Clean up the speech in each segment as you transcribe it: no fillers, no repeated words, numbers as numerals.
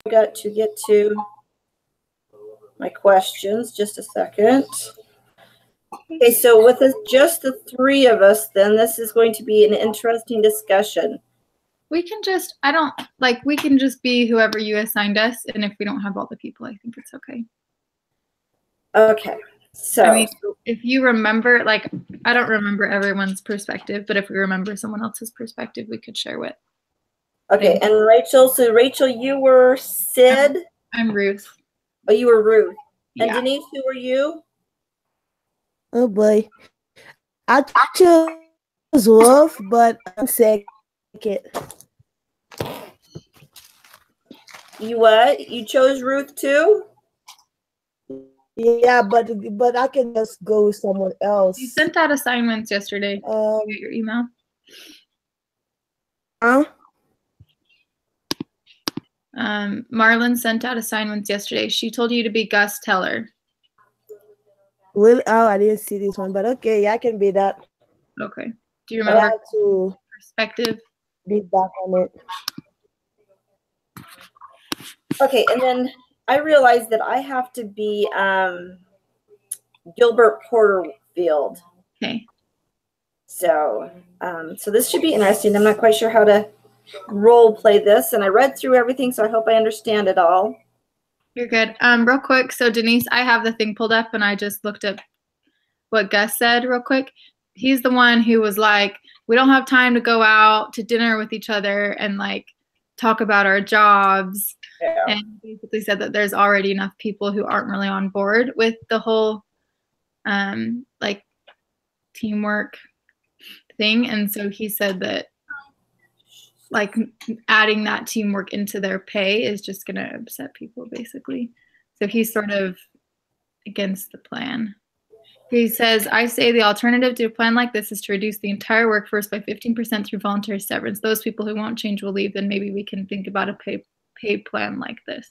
got to get to my questions. Just a second. Okay, so with just the three of us, then this is going to be an interesting discussion. We can just, we can just be whoever you assigned us, and if we don't have all the people, I think it's okay. Okay, so. I mean, if you remember, like, I don't remember everyone's perspective, but if we remember someone else's perspective, we could share what. Okay, and Rachel, so Rachel, you were Sid? I'm Ruth. Oh, you were Ruth. And Yeah. Denise, who were you? Oh boy. I chose Wolf, but I'm second. You what? You chose Ruth too? Yeah, but I can just go with someone else. You sent out assignments yesterday. Did you get your email? Huh? Marlon sent out assignments yesterday. She told you to be Gus Teller. Really? Oh, I didn't see this one, but okay, yeah, I can be that. Okay. Do you remember to perspective? Be back on it. Okay, and then I realized that I have to be Gilbert Porterfield. Okay. So, so this should be interesting. I'm not quite sure how to role play this, and I read through everything, so I hope I understand it all. You're good. Real quick, so Denise, I have the thing pulled up, and I just looked up what Gus said real quick. He's the one who was like, we don't have time to go out to dinner with each other and like talk about our jobs. Yeah. And basically said that there's already enough people who aren't really on board with the whole like teamwork thing. And so he said that like adding that teamwork into their pay is just going to upset people basically. So he's sort of against the plan. He says, I say the alternative to a plan like this is to reduce the entire workforce by 15% through voluntary severance. Those people who won't change will leave, then maybe we can think about a pay plan like this.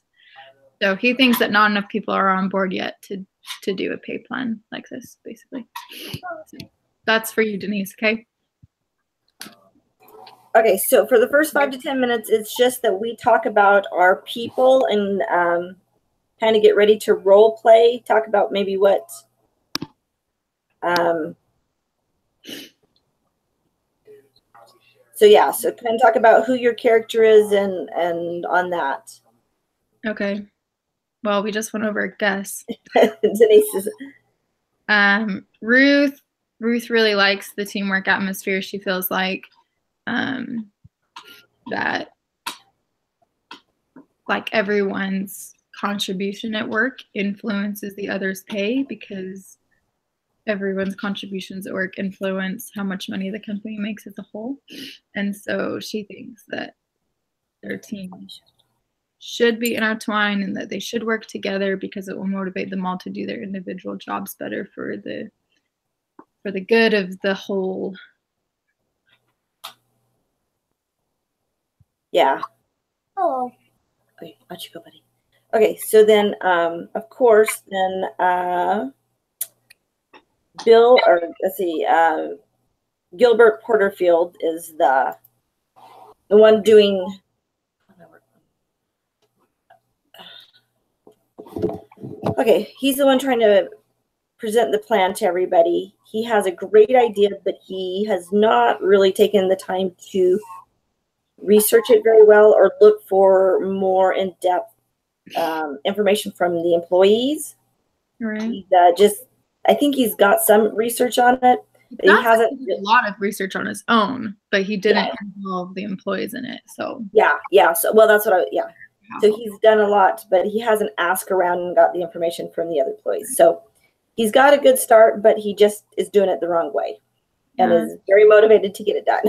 So he thinks that not enough people are on board yet to do a pay plan like this, basically. So that's for you, Denise, okay? Okay, so for the first 5 to 10 minutes, it's just that we talk about our people and kind of get ready to role play, talk about maybe what so yeah, so kind of talk about who your character is and on that. Okay. Well, we just went over Gus. Denise is Ruth really likes the teamwork atmosphere. She feels like that like everyone's contribution at work influences the other's pay because everyone's contributions at work influence how much money the company makes as a whole. And so she thinks that their team should be intertwined and that they should work together because it will motivate them all to do their individual jobs better for the good of the whole. Yeah. Oh. Okay, out you go, buddy. Okay, so then of course then Bill, or let's see, Gilbert Porterfield is the one doing. Okay, he's the one trying to present the plan to everybody. He has a great idea, but he has not really taken the time to research it very well or look for more in-depth information from the employees. Right. He's I think he's got some research on it, but he hasn't a lot of research on his own, but he didn't involve the employees in it. So yeah. So well, that's what So he's done a lot, but he hasn't asked around and got the information from the other employees. So he's got a good start, but he just is doing it the wrong way and is very motivated to get it done.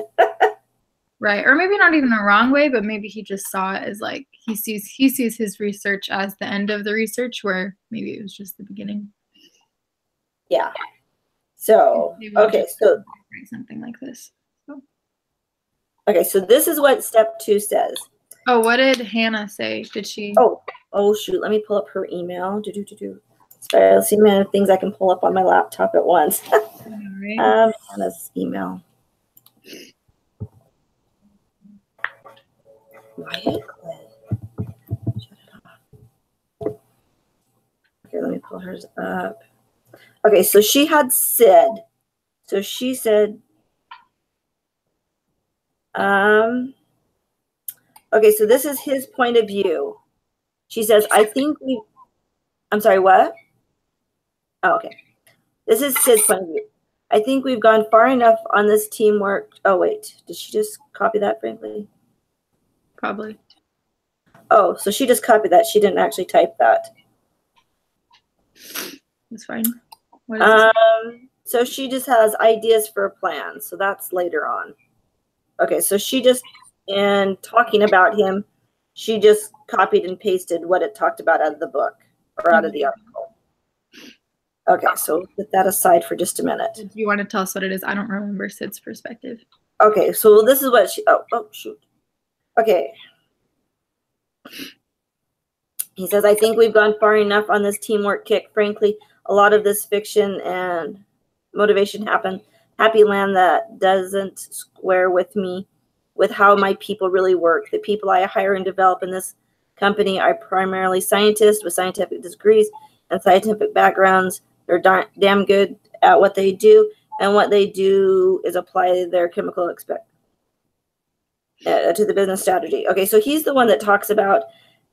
Right. Or maybe not even the wrong way, but maybe he just saw it as like he sees his research as the end of the research where maybe it was just the beginning. Yeah. So, okay. So something like this. So. Okay. So this is what step 2 says. Oh, what did Hannah say? Did she? Oh, shoot. Let me pull up her email. Sorry, let's see how many things I can pull up on my laptop at once. Right. Hannah's email. pull hers up. Okay, so she had Sid. So she said, okay, so this is his point of view. She says, I think I'm sorry, what? Oh, okay. This is Sid's point of view. I think we've gone far enough on this teamwork. Oh, wait. Did she just copy that, frankly? Probably. Oh, so she just copied that. She didn't actually type that. That's fine. What is this? So she just has ideas for a plan. So that's later on. Okay, so she just, in talking about him, she just copied and pasted what it talked about out of the book or out of the article. Okay, so put that aside for just a minute. Do you want to tell us what it is? I don't remember Sid's perspective. Okay, so this is what she, oh, shoot. Okay. He says, I think we've gone far enough on this teamwork kick. Frankly, a lot of this fiction and motivation happened. Happy land that doesn't square with me, with how my people really work. The people I hire and develop in this company are primarily scientists with scientific degrees and scientific backgrounds. They're damn good at what they do, and what they do is apply their chemical to the business strategy. Okay, so he's the one that talks about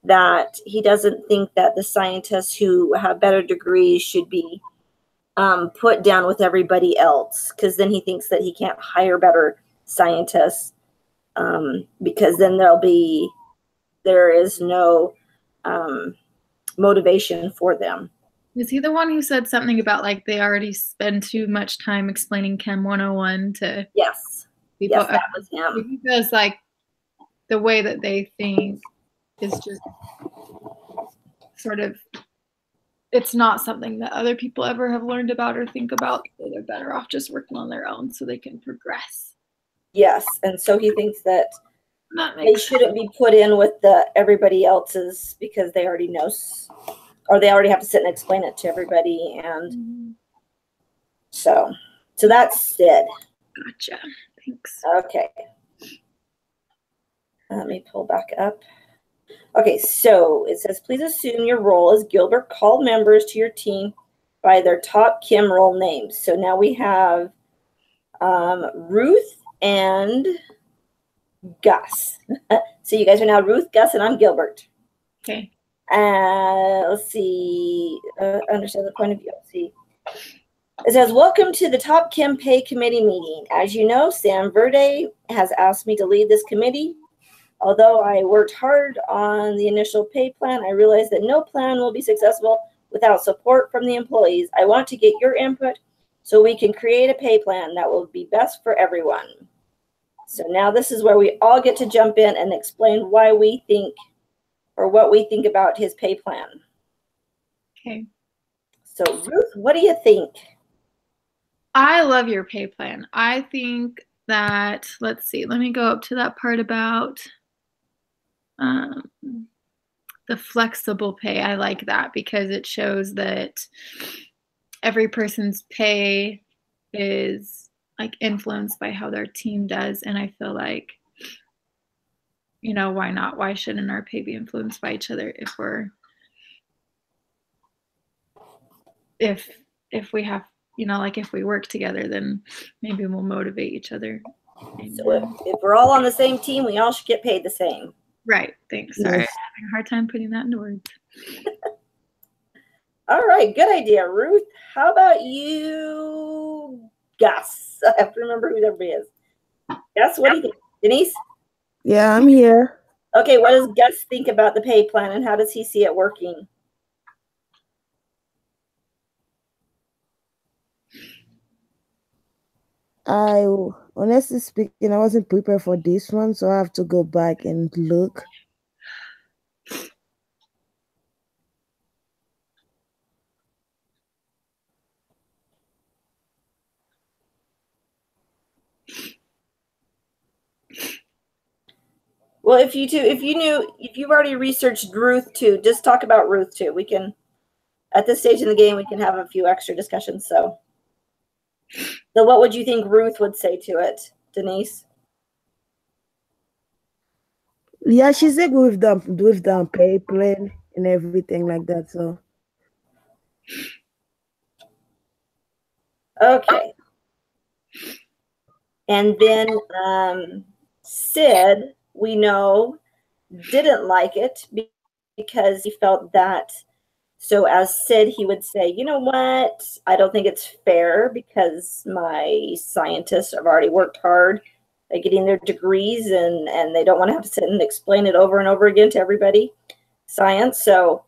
that he doesn't think that the scientists who have better degrees should be put down with everybody else, because then he thinks that he can't hire better scientists because then there is no motivation for them. Is he the one who said something about like they already spend too much time explaining Chem 101 to Yes. people? Yes, that was him. He feels like the way that they think is just sort of, it's not something that other people ever have learned about or think about. So they're better off just working on their own so they can progress. Yes, and so he thinks that they Makes shouldn't be put in with everybody else's because they already know, or they already have to sit and explain it to everybody. And so that's Sid. Gotcha. Thanks. Okay. Let me pull back up. Okay, so it says, please assume your role as Gilbert called members to your team by their top Kim role names. So now we have Ruth and Gus. So you guys are now Ruth, Gus, and I'm Gilbert. Okay. Let's see. Understand the point of view. Let's see. It says, welcome to the Top Kim Pay Committee meeting. As you know, Sam Verde has asked me to lead this committee. Although I worked hard on the initial pay plan, I realized that no plan will be successful without support from the employees. I want to get your input so we can create a pay plan that will be best for everyone. So now this is where we all get to jump in and explain why we think, or what we think about his pay plan. Okay. So Ruth, what do you think? I love your pay plan. I think that, let's see, let me go up to that part about the flexible pay. I like that because it shows that every person's pay is like influenced by how their team does. And I feel like, you know, why not? Why shouldn't our pay be influenced by each other if we have, you know, like if we work together, then maybe we'll motivate each other. So if we're all on the same team, we all should get paid the same. Right. Thanks. Sorry, I'm having a hard time putting that into words. All right. Good idea, Ruth. How about you, Gus? I have to remember who everybody is. Gus, what do you think? Denise? Yeah, I'm here. Okay. What does Gus think about the pay plan and how does he see it working? Honestly speaking, I wasn't prepared for this one, so I have to go back and look. Well, if you've already researched Ruth too, just talk about Ruth too. We can, at this stage in the game, we can have a few extra discussions. So what would you think Ruth would say to it, Denise? Yeah, she's a good with the pay plan and everything like that. So Okay. And then Sid, we know, didn't like it because he felt that, so as Sid, he would say, you know what, I don't think it's fair because my scientists have already worked hard at getting their degrees and they don't want to have to sit and explain it over and over again to everybody, science. So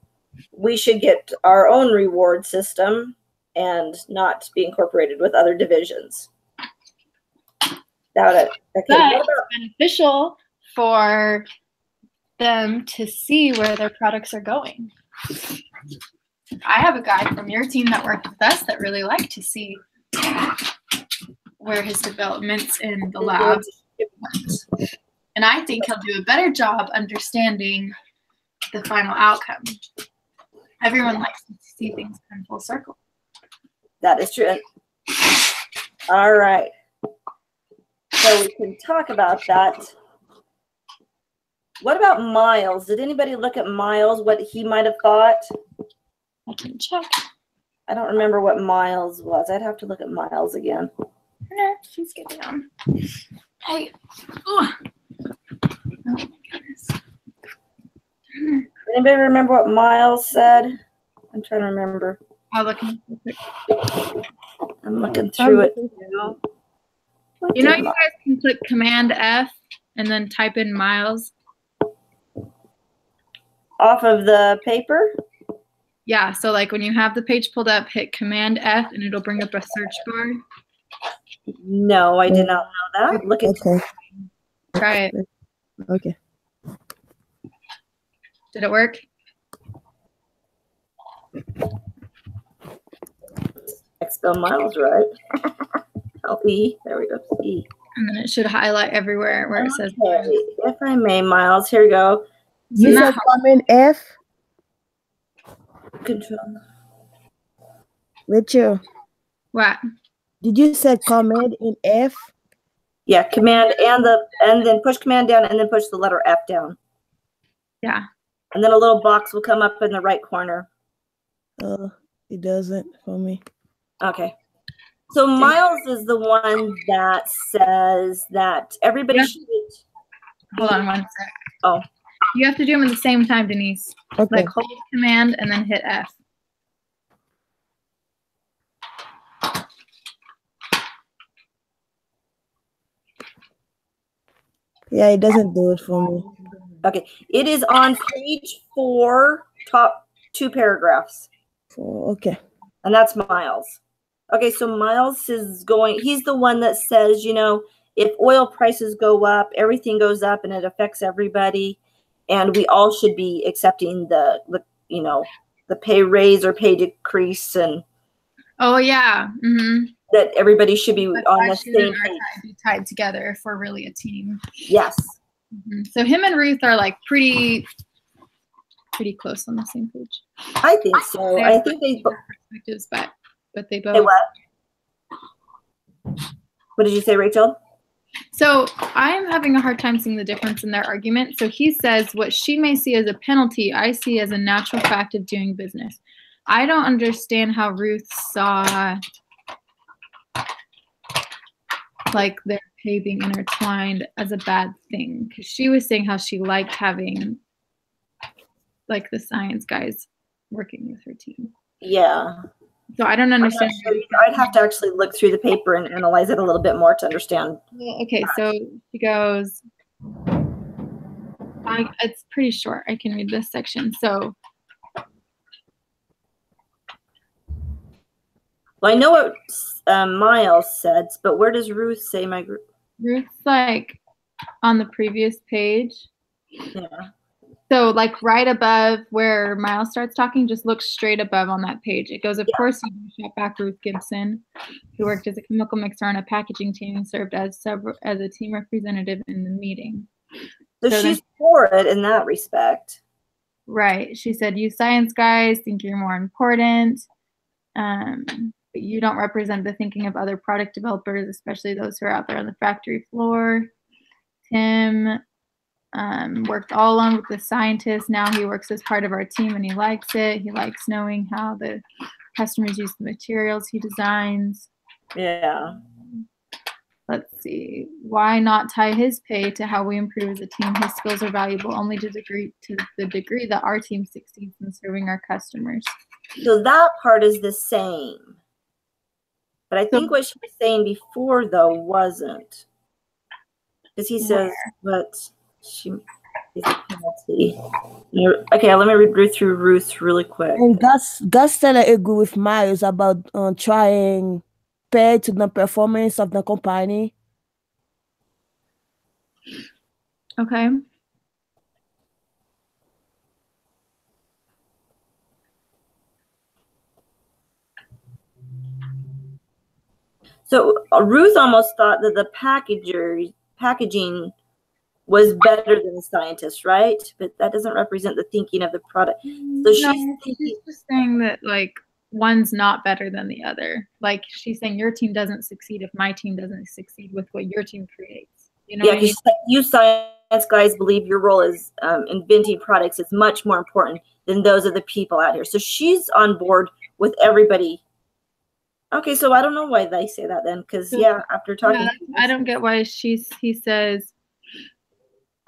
we should get our own reward system and not be incorporated with other divisions. But it's beneficial for them to see where their products are going. I have a guy from your team that worked with us that really liked to see where his developments in the lab went. And I think he'll do a better job understanding the final outcome. Everyone likes to see things come full circle. That is true. All right. So we can talk about that. What about Miles? Did anybody look at Miles, what he might have thought? I can check. I don't remember what Miles was. I'd have to look at Miles again. No, she's getting on. Hey. Oh my goodness. Anybody remember what Miles said? I'm trying to remember. I'll look real quick. I'm looking through it. You know, you guys can click Command F and then type in Miles. Off of the paper? Yeah, so like when you have the page pulled up, hit Command F and it'll bring up a search bar. No, I did not know that. Look at Okay. Try it. Okay. Did it work? I spell Miles right. Oh, E. There we go. E. And then it should highlight everywhere where it says. Okay. If I may, Miles, here we go. You said Command F? Control. Rachel, What? did you say Command in F? Yeah, Command and then push Command down and then push the letter F down. Yeah. And then a little box will come up in the right corner. It doesn't for me. Okay. So Miles is the one that says that everybody should. Hold on one sec. Oh. You have to do them at the same time, Denise. Okay. Like hold Command and then hit F. Yeah, it doesn't do it for me. Okay. It is on page 4, top 2 paragraphs. Okay. And that's Miles. Okay, so Miles is going, he's the one that says, you know, if oil prices go up, everything goes up and it affects everybody. And we all should be accepting the you know, the pay raise or pay decrease, and oh yeah. Mm-hmm. that everybody should be on the same page. Be tied together if we're really a team. Yes. Mm-hmm. So him and Ruth are like pretty close on the same page. I think so. I think they perspectives, but they both. Hey, what did you say, Rachel? So I'm having a hard time seeing the difference in their argument. So he says, what she may see as a penalty, I see as a natural fact of doing business. I don't understand how Ruth saw like their pay being intertwined as a bad thing. Because she was saying how she liked having like the science guys working with her team. Yeah. So I don't understand. Sure. I'd have to actually look through the paper and analyze it a little bit more to understand. Okay, so she goes, it's pretty short. I can read this section. So, well, I know what Miles said, but where does Ruth say my group? Ruth's like on the previous page. Yeah. So like right above where Miles starts talking, just look straight above on that page. It goes, of course, you shot back Ruth Gibson, who worked as a chemical mixer on a packaging team and served as a team representative in the meeting. So she's for it in that respect. Right. She said, you science guys think you're more important, but you don't represent the thinking of other product developers, especially those who are out there on the factory floor. Tim worked all along with the scientists. Now he works as part of our team and he likes it. He likes knowing how the customers use the materials he designs. Yeah. Let's see. Why not tie his pay to how we improve as a team? His skills are valuable only to the degree that our team succeeds in serving our customers. So that part is the same. But I think what she was saying before, though, wasn't. Because he says, but she is a penalty. Okay, let me read through Ruth really quick. And Gus still agree with Miles about trying pay to the performance of the company. Okay. So Ruth almost thought that the packaging was better than the scientist, right? But that doesn't represent the thinking of the product. So she's just saying that like one's not better than the other. Like she's saying your team doesn't succeed if my team doesn't succeed with what your team creates. You know? Yeah, because you science guys believe your role is inventing products is much more important than those of the people out here. So she's on board with everybody. Okay, so I don't know why they say that then, because after talking, I don't get why he says.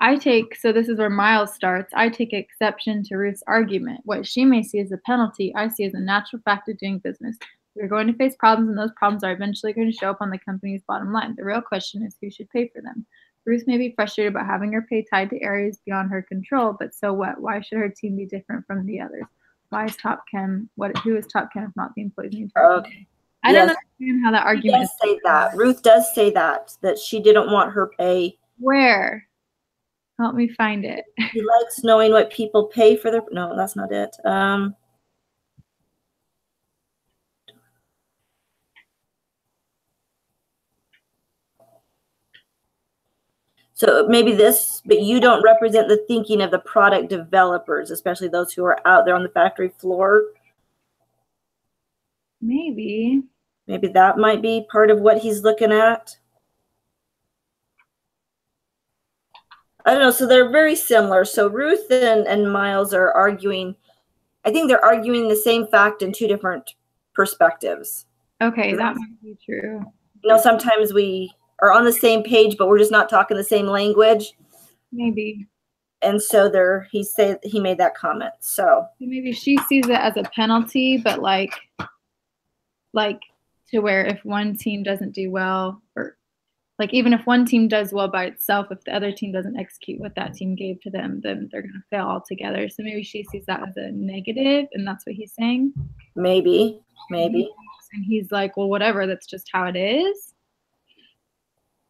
So this is where Miles starts. I take exception to Ruth's argument. What she may see as a penalty, I see as a natural fact of doing business. We're going to face problems, and those problems are eventually going to show up on the company's bottom line. The real question is who should pay for them. Ruth may be frustrated about having her pay tied to areas beyond her control, but so what? Why should her team be different from the others? Who is Top Chem if not the employees in the entire company? I don't understand how that argument does say that. Ruth does say that she didn't want her pay. Where? Help me find it. He likes knowing what people pay for their. No, that's not it. So maybe this, but you don't represent the thinking of the product developers, especially those who are out there on the factory floor. Maybe that might be part of what he's looking at. I don't know. So they're very similar. So Ruth and Miles are arguing. I think they're arguing the same fact in two different perspectives. Okay, that might be true. You know, sometimes we are on the same page, but we're just not talking the same language. Maybe. And so he made that comment. So maybe she sees it as a penalty, but like to where if one team doesn't do well, or like even if one team does well by itself, if the other team doesn't execute what that team gave to them, then they're going to fail altogether. So maybe she sees that as a negative, and that's what he's saying. Maybe. And he's like, well, whatever, that's just how it is.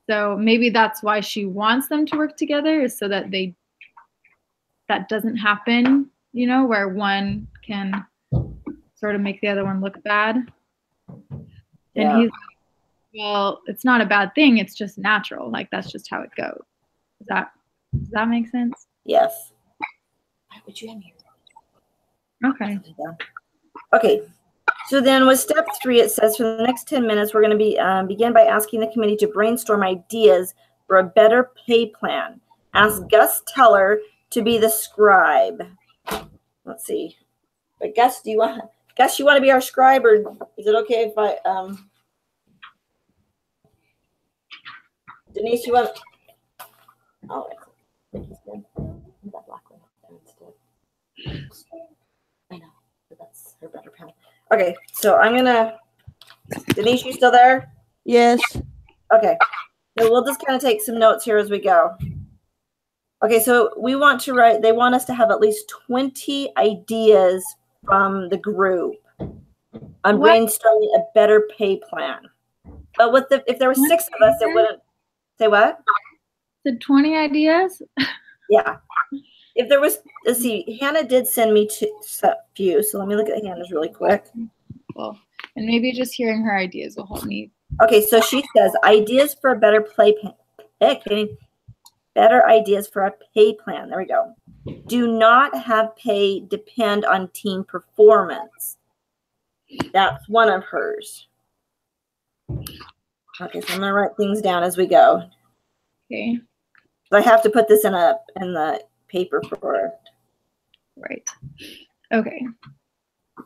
So maybe that's why she wants them to work together, is so that that doesn't happen, you know, where one can sort of make the other one look bad. Yeah. And he's like, well, it's not a bad thing. It's just natural. Like, that's just how it goes. Does that make sense? Yes. Why would you have me? Okay. Okay. So then with step 3, it says for the next 10 minutes, we're going to begin by asking the committee to brainstorm ideas for a better pay plan. Ask Gus Teller to be the scribe. Let's see. But Gus, you want to be our scribe, or is it okay if I Denise, you want? Oh, I know, but that's her better pen. Okay, so I'm gonna. Denise, you still there? Yes. Okay, so we'll just kind of take some notes here as we go. Okay, so we want to write. They want us to have at least 20 ideas from the group on brainstorming a better pay plan. But if there were 6 of us, it wouldn't. Say what? The 20 ideas? Yeah. If there was, let's see, Hannah did send me a few, so let me look at Hannah's really quick. Well, and maybe just hearing her ideas will help me. Okay, so she says ideas for a better better ideas for a pay plan. There we go. Do not have pay depend on team performance. That's one of hers. Okay, so I'm gonna write things down as we go. Okay. I have to put this in the paper for it. Right. Okay.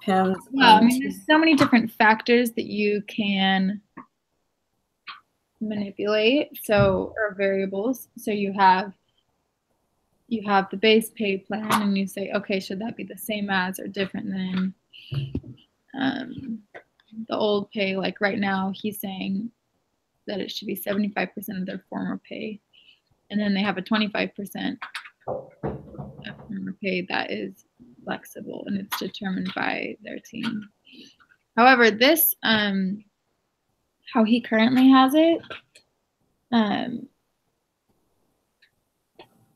depends. Well, I mean, there's so many different factors that you can manipulate, so, or variables. So you have the base pay plan, and you say, okay, should that be the same as or different than the old pay? Like right now, he's saying that it should be 75% of their former pay, and then they have a 25% of former pay that is flexible, and it's determined by their team. However, this how he currently has it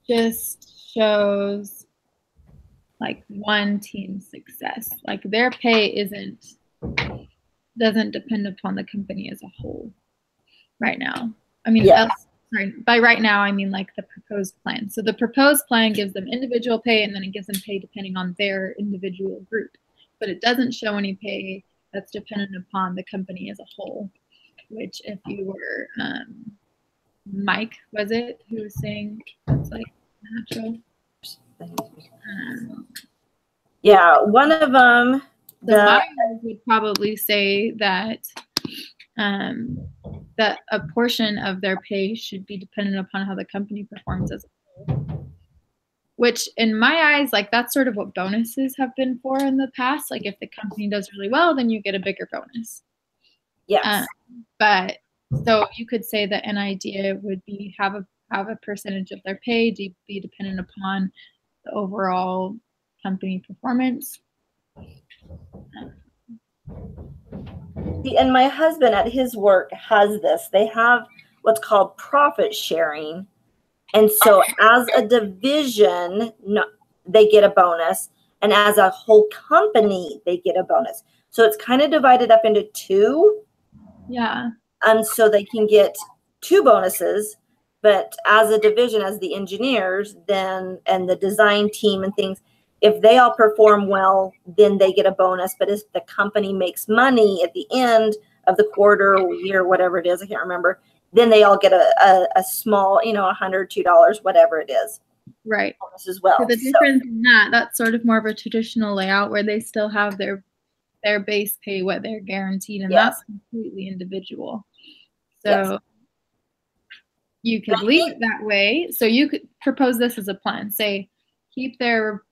just shows like one team's success. Like their pay doesn't depend upon the company as a whole right now. I mean, sorry, by right now, I mean like the proposed plan. So the proposed plan gives them individual pay, and then it gives them pay depending on their individual group. But it doesn't show any pay that's dependent upon the company as a whole, which if you were Mike, was it, who was saying that's like natural? Yeah, one of them. Myers would probably say that that a portion of their pay should be dependent upon how the company performs as a whole. Which, in my eyes, like that's sort of what bonuses have been for in the past. Like if the company does really well, then you get a bigger bonus. Yes. But so you could say that an idea would be have a percentage of their pay be dependent upon the overall company performance. See, and my husband at his work has this. They have what's called profit sharing. And so as a division, they get a bonus. And as a whole company, they get a bonus. So it's kind of divided up into two. Yeah. And so they can get two bonuses. But as a division, as the engineers, then, and the design team and things, if they all perform well, then they get a bonus. But if the company makes money at the end of the quarter or year, whatever it is, I can't remember, then they all get a small, $100, $2, whatever it is. Right. Bonus as well. So the difference in that's sort of more of a traditional layout where they still have their base pay, what they're guaranteed, and that's completely individual. So you could leave it that way. So you could propose this as a plan. Say, keep their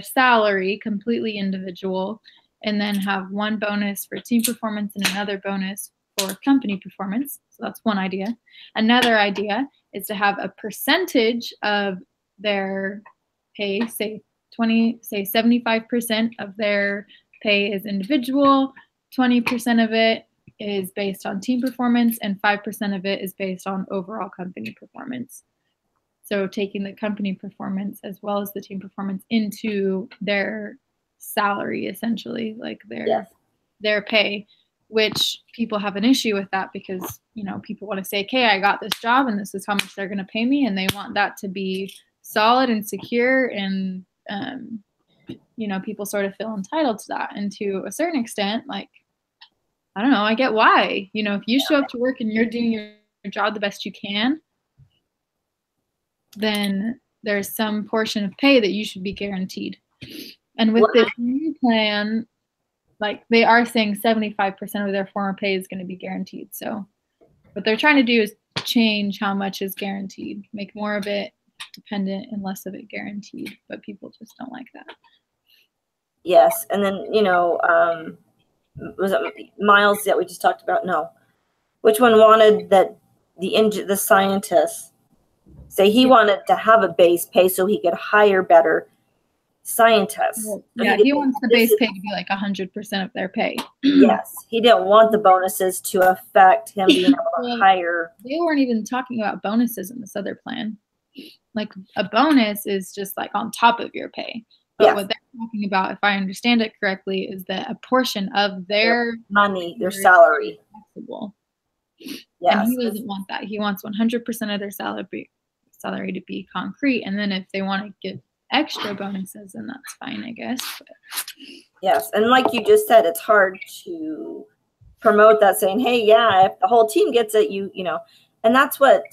salary completely individual, and then have one bonus for team performance and another bonus for company performance. So that's one idea. Another idea is to have a percentage of their pay, say 75% of their pay is individual, 20% of it is based on team performance, and 5% of it is based on overall company performance. So taking the company performance as well as the team performance into their salary, essentially, like their pay, which people have an issue with that because, people want to say, okay, I got this job and this is how much they're going to pay me. And they want that to be solid and secure. And, people sort of feel entitled to that. And to a certain extent, like, I don't know, I get why. If you show up to work and you're doing your job the best you can, then there's some portion of pay that you should be guaranteed. And with this new plan, like they are saying 75% of their former pay is going to be guaranteed. So what they're trying to do is change how much is guaranteed, make more of it dependent and less of it guaranteed. But people just don't like that. Yes. And then, was it Miles that we just talked about? No. Which one wanted that the scientists say he wanted to have a base pay so he could hire better scientists. Well, yeah, he wants the base pay to be like 100% of their pay. Yes. He didn't want the bonuses to affect him being able to hire. They weren't even talking about bonuses in this other plan. Like a bonus is just like on top of your pay. But what they're talking about, if I understand it correctly, is that a portion of their money, their salary. Flexible. Yes. And he doesn't want that. He wants 100% of their salary to be concrete. And then if they want to get extra bonuses, then that's fine, I guess. But. Yes. And like you just said, it's hard to promote that saying, hey, yeah, if the whole team gets it, and that's what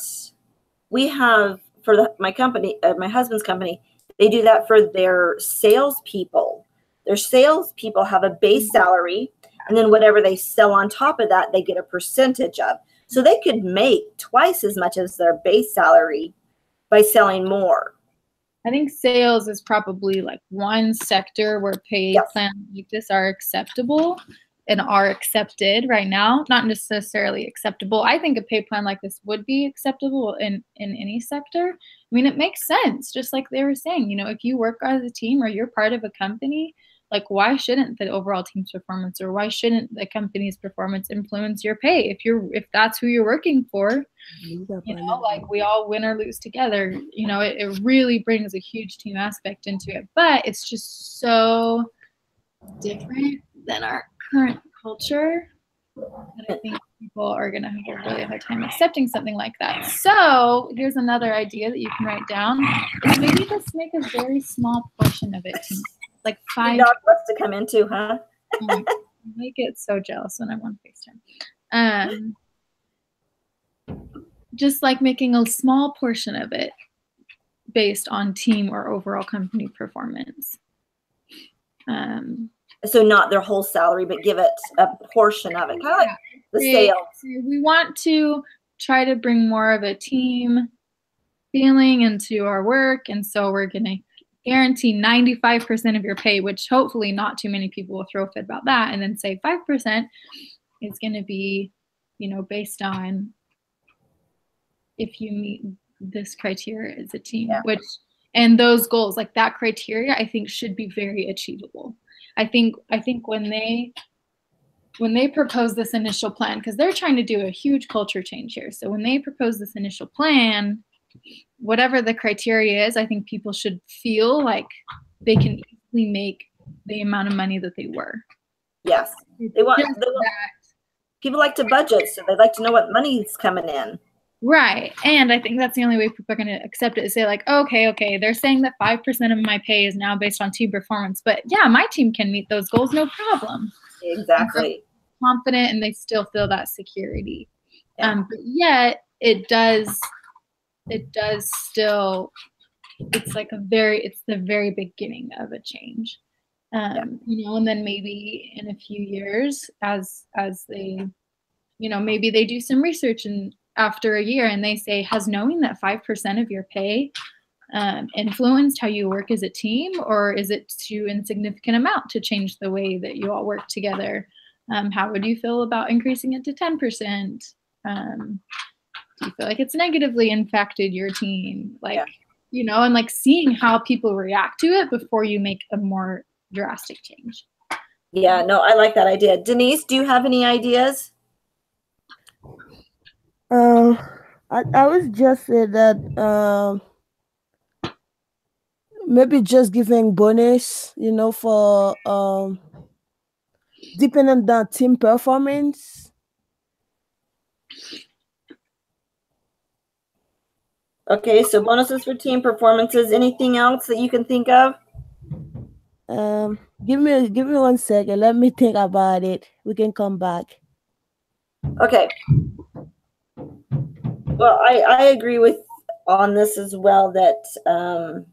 we have for my company, my husband's company. They do that for their salespeople. Their salespeople have a base salary, and then whatever they sell on top of that, they get a percentage of. So they could make twice as much as their base salary by selling more. I think sales is probably like one sector where pay plans like this are acceptable and are accepted right now. Not necessarily acceptable. I think a pay plan like this would be acceptable in any sector. I mean, it makes sense. Just like they were saying, you know, if you work as a team or you're part of a company, like why shouldn't the overall team's performance or why shouldn't the company's performance influence your pay? If that's who you're working for, you know, like we all win or lose together, you know, it really brings a huge team aspect into it, but it's just so different than our current culture that I think people are going to have a really hard time accepting something like that. So here's another idea that you can write down is maybe just make a very small portion of it, like 5. Dog wants to come in too, huh? I get so jealous when I'm on FaceTime. Just like making a small portion of it based on team or overall company performance. So not their whole salary, but give it a portion of it, kind of like the sales. We want to try to bring more of a team feeling into our work, and so we're going to guarantee 95% of your pay, which hopefully not too many people will throw a fit about that, and then say 5% is going to be, you know, based on if you meet this criteria as a team, which, and those goals, like that criteria, I think should be very achievable. I think when they propose this initial plan, because they're trying to do a huge culture change here. So when they propose this initial plan, whatever the criteria is, I think people should feel like they can easily make the amount of money that they were. Yes. They want people like to budget, so they like to know what money's coming in. Right. And I think that's the only way people are going to accept it, is say like, okay, they're saying that 5% of my pay is now based on team performance, but yeah, my team can meet those goals, no problem. Exactly. Confident, and they still feel that security. But yet it does still, it's like it's the very beginning of a change. You know, and then maybe in a few years as they, you know, maybe they do some research and after a year and they say, has knowing that 5% of your pay influenced how you work as a team, or is it too insignificant amount to change the way that you all work together? How would you feel about increasing it to 10%? Do you feel like it's negatively impacted your team? Like, you know, and like seeing how people react to it before you make a more drastic change. Yeah, no, I like that idea. Denise, do you have any ideas? I was just say that maybe just giving bonus, you know, for depending on team performance. Okay, so bonuses for team performances. Anything else that you can think of? Give me 1 second. Let me think about it. We can come back. Okay. Well, I agree with on this as well, that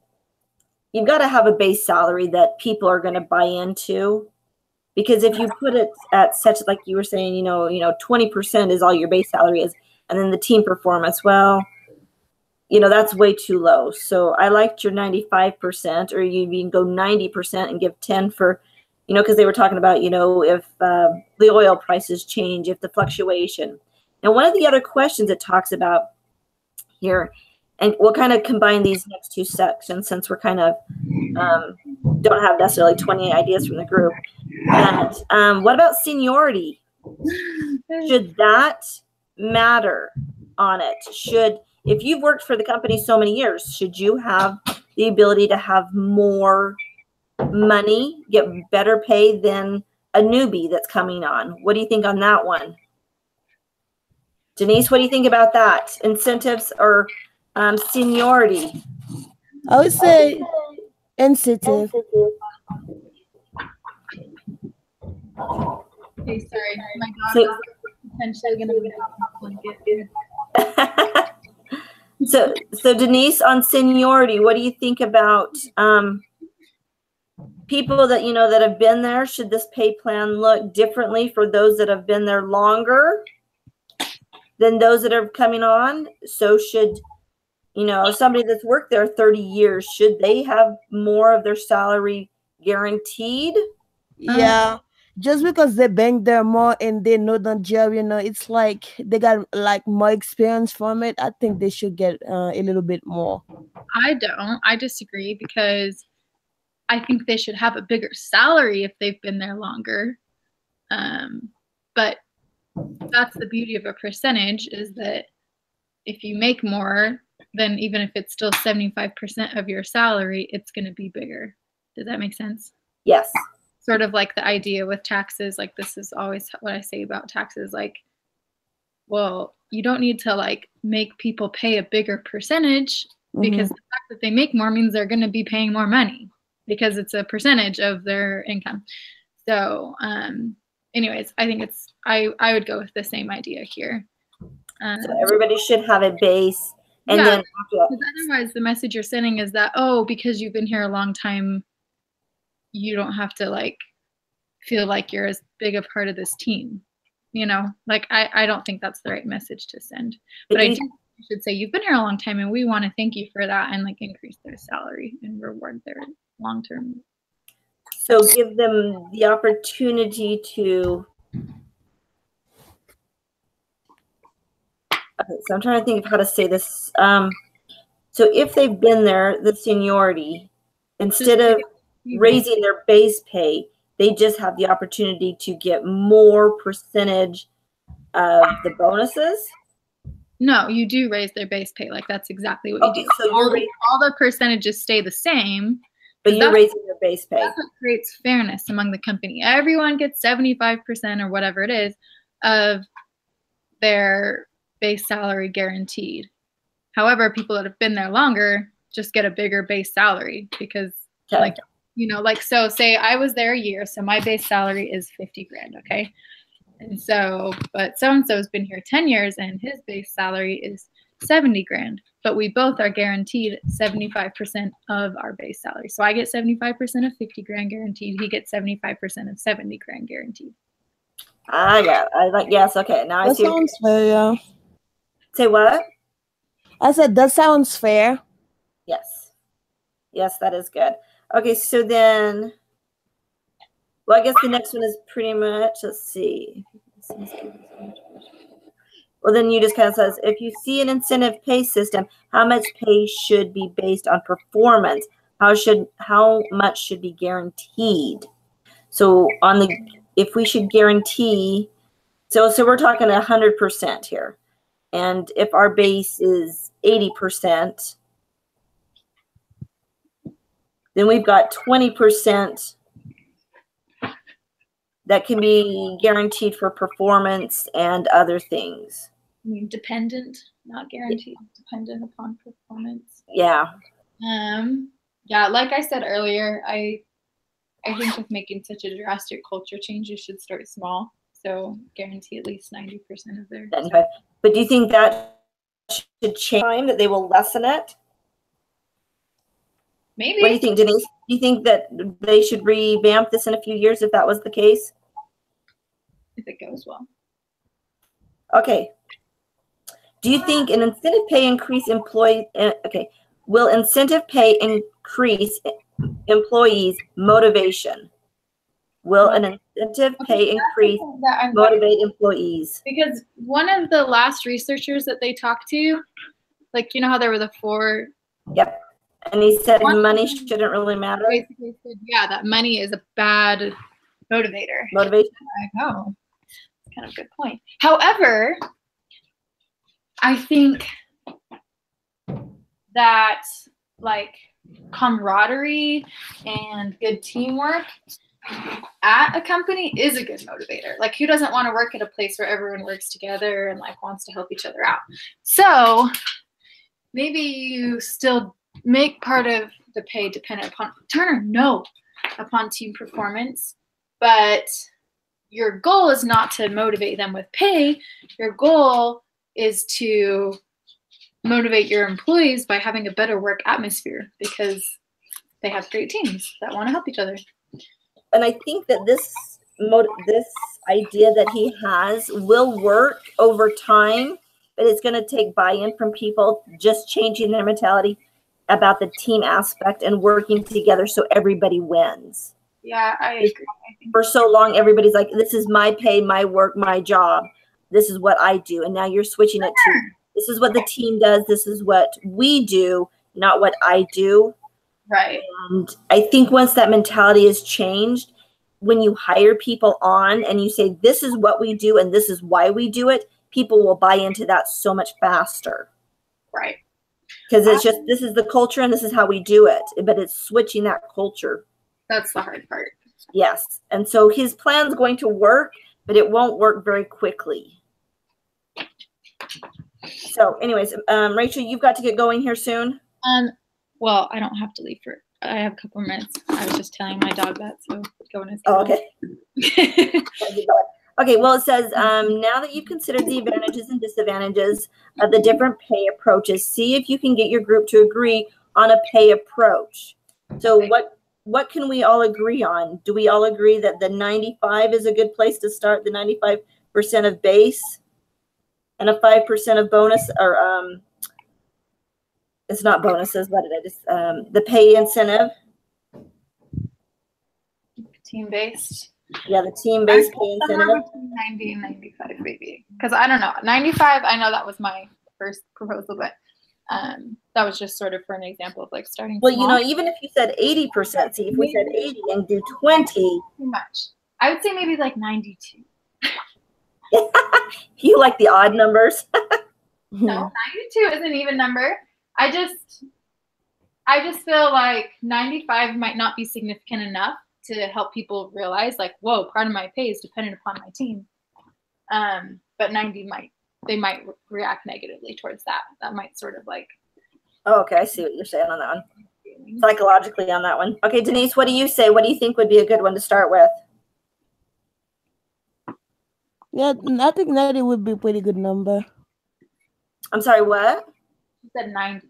you've got to have a base salary that people are going to buy into, because if you put it at such, like you were saying, you know, 20% is all your base salary is, and then the team performance, well, you know, that's way too low. So I liked your 95%, or you can go 90% and give 10 for, you know, because they were talking about, you know, if the oil prices change, if the fluctuation. Now, one of the other questions it talks about here, and we'll kind of combine these next two sections since we're kind of don't have necessarily 20 ideas from the group. And what about seniority? Should that matter on it? If you've worked for the company so many years, should you have the ability to have more money, get better pay than a newbie that's coming on? What do you think on that one? Denise, what do you think about that? Incentives or seniority? I would say incentive. Hey, sorry, my dog is potentially going to be So Denise, on seniority, what do you think about people that, you know, that have been there, should this pay plan look differently for those that have been there longer than those that are coming on? So should, you know, somebody that's worked there 30 years, should they have more of their salary guaranteed? Yeah. Just because they been there more and they know the job, you know, it's like they got like more experience from it. I think they should get a little bit more. I don't. I disagree because I think they should have a bigger salary if they've been there longer. But that's the beauty of a percentage, is that if you make more, then even if it's still 75% of your salary, it's going to be bigger. Does that make sense? Yes. Sort of like the idea with taxes, like this is always what I say about taxes, like, well, you don't need to like make people pay a bigger percentage, because the fact that they make more means they're going to be paying more money because it's a percentage of their income. So anyways, I think it's, I would go with the same idea here. So everybody should have a base. And yeah, then because otherwise the message you're sending is that, oh, because you've been here a long time, you don't have to like feel like you're as big a part of this team, you know, like I don't think that's the right message to send. But I do think you should say you've been here a long time and we want to thank you for that, and like increase their salary and reward their long-term. So give them the opportunity to. Okay, so I'm trying to think of how to say this. So if they've been there, the seniority, instead of raising their base pay, they just have the opportunity to get more percentage of the bonuses. No, you do raise their base pay. Like that's exactly what you do. So all the percentages stay the same, but you're raising their base pay. That's what creates fairness among the company. Everyone gets 75% or whatever it is of their base salary guaranteed. However, people that have been there longer just get a bigger base salary because like, you know, like, so say I was there a year, so my base salary is 50 grand. Okay. And so, but so-and-so has been here 10 years and his base salary is 70 grand, but we both are guaranteed 75% of our base salary. So I get 75% of 50 grand guaranteed. He gets 75% of 70 grand guaranteed. Yeah. I like, yes. Okay. Now I see. That sounds fair, yeah. Say what? I said that sounds fair. Yes. Yes, that is good. Okay, so then, well, I guess the next one is pretty much, let's see. Well, then you just kind of says, if you see an incentive pay system, how much pay should be based on performance? How much should be guaranteed? So on the, if we should guarantee, so we're talking 100% here. And if our base is 80%, then we've got 20% that can be guaranteed for performance and other things. I mean, dependent, not guaranteed, dependent upon performance. Yeah. Yeah, like I said earlier, I think with making such a drastic culture change, you should start small. So guarantee at least 90% of their. But do you think that should change, that they will lessen it? Maybe. What do you think, Denise? Do you think that they should revamp this in a few years if that was the case? If it goes well. Okay. Do you think an incentive pay increase will incentive pay increase employees' motivation? Will an incentive pay increase motivate employees? Because one of the last researchers that they talked to, like, you know how there were the 4. Yep. And he said money shouldn't really matter. Basically said, yeah, that money is a bad motivator. Motivation? I know. It's kind of a good point. However, I think that like camaraderie and good teamwork at a company is a good motivator. Like, who doesn't want to work at a place where everyone works together and like wants to help each other out? So maybe you still make part of the pay dependent upon upon team performance, but your goal is not to motivate them with pay. Your goal is to motivate your employees by having a better work atmosphere because they have great teams that want to help each other. and I think that this idea that he has will work over time, but it's going to take buy-in from people, just changing their mentality about the team aspect and working together so everybody wins. Yeah, I agree. For so long, everybody's like, this is my pay, my work, my job. This is what I do. And now you're switching it to, this is what the team does. This is what we do, not what I do. Right. And I think once that mentality is changed, when you hire people on and you say, this is what we do and this is why we do it, people will buy into that so much faster. Right. Because it's just, this is the culture and this is how we do it. But it's switching that culture. That's the hard part. Yes. And so his plan's going to work, but it won't work very quickly. So anyways, Rachel, you've got to get going here soon. Well, I don't have to leave for, I have a couple of minutes. I was just telling my dog that, so go in his okay. Okay, well, it says, now that you've considered the advantages and disadvantages of the different pay approaches, see if you can get your group to agree on a pay approach. So what can we all agree on? Do we all agree that the 95 is a good place to start, the 95% of base and a 5% of bonus, or it's not bonuses, what did I just, the pay incentive? Team-based. Yeah, the team-based pay incentive. 90 and 95 maybe. Because I don't know. 95, I know that was my first proposal, but that was just sort of for an example of like starting Well, small. you know, even if you said 80%, see if we said 80 and do 20. Too much. I would say maybe like 92. You like the odd numbers? No, 92 is an even number. I just feel like 95 might not be significant enough to help people realize like, whoa, part of my pay is dependent upon my team. But 90 they might react negatively towards that. That might sort of like. Oh, okay. I see what you're saying on that one. Psychologically on that one. Okay, Denise, what do you say? What do you think would be a good one to start with? Yeah, I think 90 would be a pretty good number. I'm sorry, what? You said 90.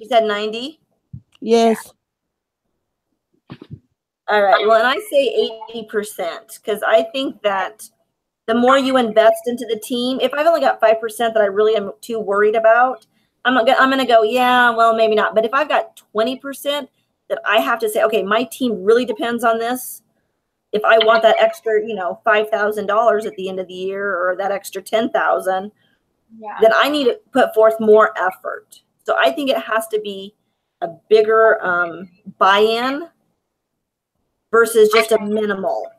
You said 90? Yes. All right. Well, and I say 80% because I think that the more you invest into the team, if I've only got 5% that I really am too worried about, I'm going to go, yeah, well, maybe not. But if I've got 20% that I have to say, okay, my team really depends on this. If I want that extra, $5,000 at the end of the year or that extra $10,000, then I need to put forth more effort. So I think it has to be a bigger buy-in versus just a minimal.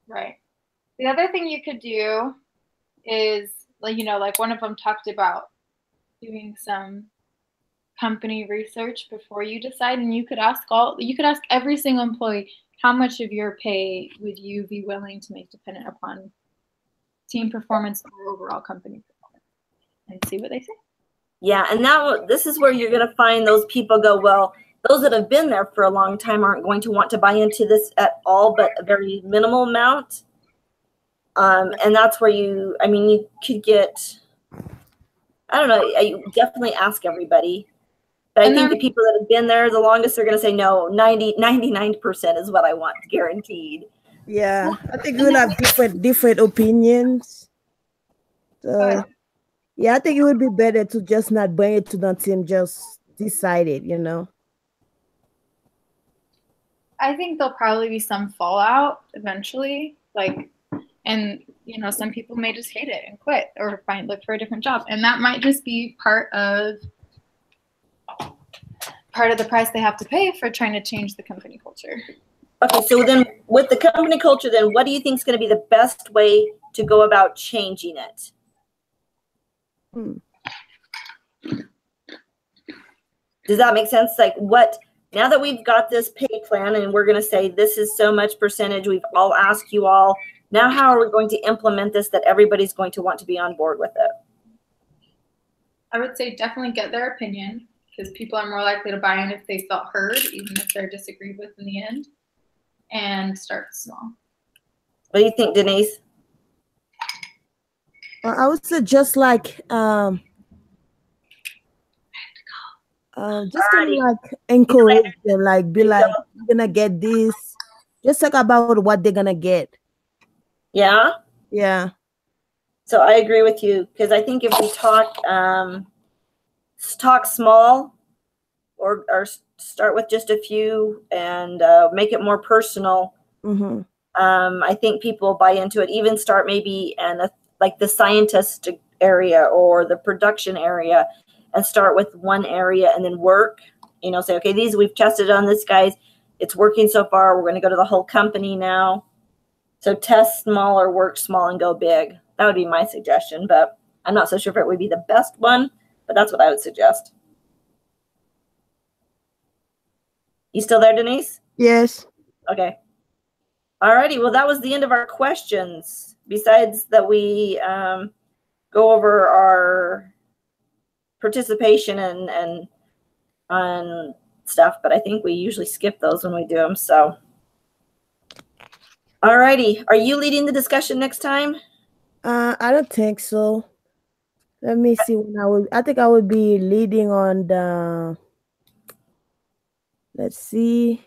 Right. The other thing you could do is, like one of them talked about doing some company research before you decide, and you could ask every single employee, how much of your pay would you be willing to make dependent upon team performance or overall company performance, and see what they say. Yeah, and this is where you're going to find those people go, well, those that have been there for a long time aren't going to want to buy into this at all, but a very minimal amount. And that's where you could get, I don't know, I definitely ask everybody. But I think the people that have been there the longest are going to say, no, 99% is what I want, guaranteed. Yeah, I think we'll have different opinions. So, yeah, I think it would be better to just not bring it to the team, just decide it, I think there'll probably be some fallout eventually, and some people may just hate it and quit or look for a different job, and that might just be part of the price they have to pay for trying to change the company culture. Okay, so then with the company culture, then what do you think is going to be the best way to go about changing it? Does that make sense? Now that we've got this pay plan and we're going to say this is so much percentage, we've all asked you all, now how are we going to implement this that everybody's going to want to be on board with it? I would say definitely get their opinion, because people are more likely to buy in if they felt heard, even if they're disagreed with in the end, and start small. What do you think, Denise? I would say just just kind of encourage them, be like, you're gonna get this, Just talk about what they're gonna get. Yeah. Yeah. So I agree with you, because I think if we talk small, or start with just a few and make it more personal. Mm-hmm. I think people buy into it. Even start maybe in like the scientist area or the production area, and start with one area and then work. You know, say, okay, these we've tested on this, guys. It's working so far. We're going to go to the whole company now. So test small or work small and go big. That would be my suggestion, but I'm not so sure if it would be the best one, but that's what I would suggest. You still there, Denise? Yes. Okay. Alrighty. Well, that was the end of our questions. Besides that, we go over our participation and on stuff, but I think we usually skip those when we do them. So, alrighty. Are you leading the discussion next time? I don't think so. Let me see when I think I would be leading on the. Let's see.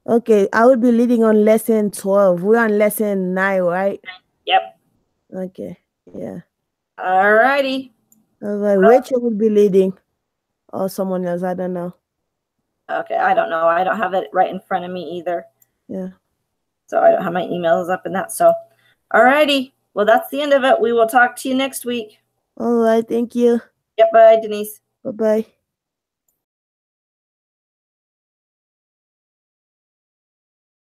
Okay, I would be leading on lesson 12. We're on lesson 9, right? Yep. Okay. Yeah. Alrighty. Rachel would be leading, or someone else. I don't know. Okay, I don't know. I don't have it right in front of me either. Yeah. So I don't have my emails up in that. So, alrighty. Well, that's the end of it. We will talk to you next week. All right. Thank you. Yep. Bye, Denise. Bye-bye.